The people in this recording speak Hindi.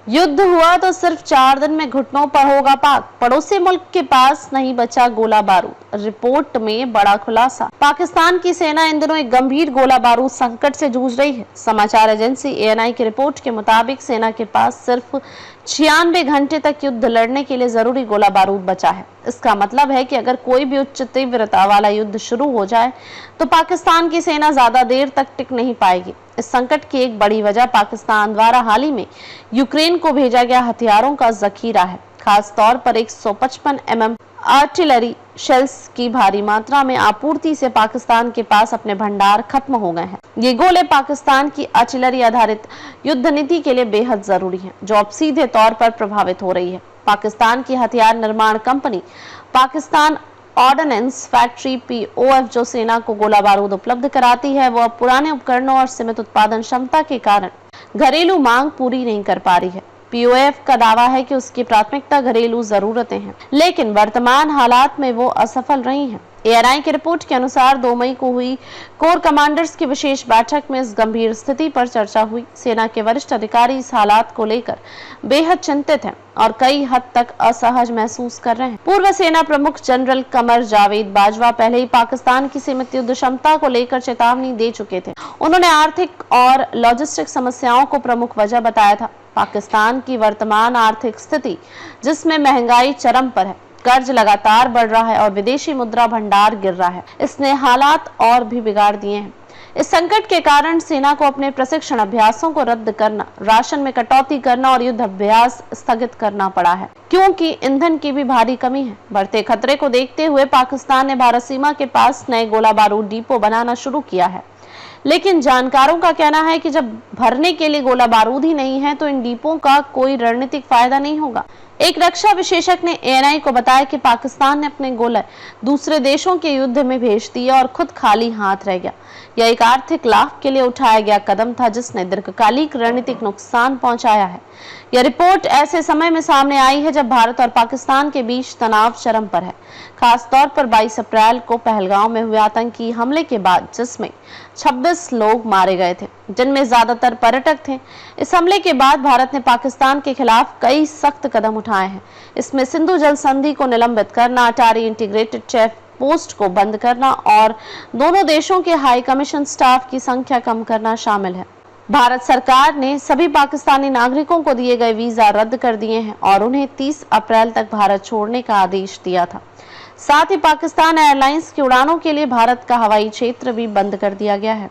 युद्ध हुआ तो सिर्फ 4 दिन में घुटनों पर होगा पाक। पड़ोसी मुल्क के पास नहीं बचा गोला बारूद। रिपोर्ट में बड़ा खुलासा। पाकिस्तान की सेना इन दिनों एक गंभीर गोला बारूद संकट से जूझ रही है। समाचार एजेंसी एएनआई की रिपोर्ट के मुताबिक सेना के पास सिर्फ 96 घंटे तक युद्ध लड़ने के लिए जरूरी गोला बारूद बचा है। इसका मतलब है कि अगर कोई भी उच्च तीव्रता वाला युद्ध शुरू हो जाए तो पाकिस्तान की सेना ज्यादा देर तक टिक नहीं पाएगी। इस संकट की एक बड़ी वजह पाकिस्तान द्वारा हाल ही में यूक्रेन को भेजा गया हथियारों का जखीरा है। खास तौर पर 155 mm आर्टिलरी शेल्स की भारी मात्रा में आपूर्ति से पाकिस्तान के पास अपने भंडार खत्म हो गए हैं। ये गोले पाकिस्तान की आर्टिलरी आधारित युद्ध नीति के लिए बेहद जरूरी हैं, जो अब सीधे तौर पर प्रभावित हो रही है। पाकिस्तान की हथियार निर्माण company Pakistan ordnance factory POF जो सेना को गोला बारूद उपलब्ध कराती है, वो अब पुराने उपकरणों और सीमित उत्पादन क्षमता के कारण घरेलू मांग पूरी नहीं कर पा रही है। POF का दावा है कि उसकी प्राथमिकता घरेलू जरूरतें हैं, लेकिन वर्तमान हालात में वो असफल रही हैं। एएनआई की रिपोर्ट के अनुसार 2 मई को हुई कोर कमांडर्स की विशेष बैठक में इस गंभीर स्थिति पर चर्चा हुई। सेना के वरिष्ठ अधिकारी इस हालात को लेकर बेहद चिंतित हैं और कई हद तक असहज महसूस कर रहे हैं। पूर्व सेना प्रमुख जनरल कमर जावेद बाजवा पहले ही पाकिस्तान की सीमित युद्ध क्षमता को लेकर चेतावनी दे चुके थे। उन्होंने आर्थिक और लॉजिस्टिक समस्याओं को प्रमुख वजह बताया था। पाकिस्तान की वर्तमान आर्थिक स्थिति, जिसमें महंगाई चरम पर है, कर्ज लगातार बढ़ रहा है और विदेशी मुद्रा भंडार गिर रहा है, इसने हालात और भी बिगाड़ दिए हैं। इस संकट के कारण सेना को अपने प्रशिक्षण अभ्यासों को रद्द करना, राशन में कटौती करना और युद्ध अभ्यास स्थगित करना पड़ा है, क्योंकि ईंधन की भी भारी कमी है। बढ़ते खतरे को देखते हुए पाकिस्तान ने भारत सीमा के पास नए गोला बारूद डिपो बनाना शुरू किया है, लेकिन जानकारों का कहना है कि जब भरने के लिए गोला बारूद ही नहीं है तो इन डिपों का कोई रणनीतिक फायदा नहीं होगा। एक रक्षा विशेषज्ञ ने एएनआई को बताया कि पाकिस्तान ने अपने गोले दूसरे देशों के युद्ध में भेज दिए और खुद खाली हाथ रह गया। यह एक आर्थिक लाभ के लिए उठाया गया कदम था, जिसने दीर्घकालिक रणनीतिक नुकसान पहुंचाया है। यह रिपोर्ट ऐसे समय में सामने आई है जब भारत और पाकिस्तान के बीच तनाव चरम पर है, खास तौर पर 22 अप्रैल को पहलगांव में हुए आतंकी हमले के बाद, जिसमें 26 लोग मारे गए थे, जिनमें ज्यादातर पर्यटक थे। इस हमले के बाद भारत ने पाकिस्तान के खिलाफ कई सख्त कदम उठाए हैं। इसमें सिंधु जल संधि को निलंबित करना, अटारी इंटीग्रेटेड चेक पोस्ट को बंद करना और दोनों देशों के हाई कमीशन स्टाफ की संख्या कम करना शामिल है। भारत सरकार ने सभी पाकिस्तानी नागरिकों को दिए गए वीजा रद्द कर दिए हैं और उन्हें 30 अप्रैल तक भारत छोड़ने का आदेश दिया था। साथ ही पाकिस्तान एयरलाइंस की उड़ानों के लिए भारत का हवाई क्षेत्र भी बंद कर दिया गया है।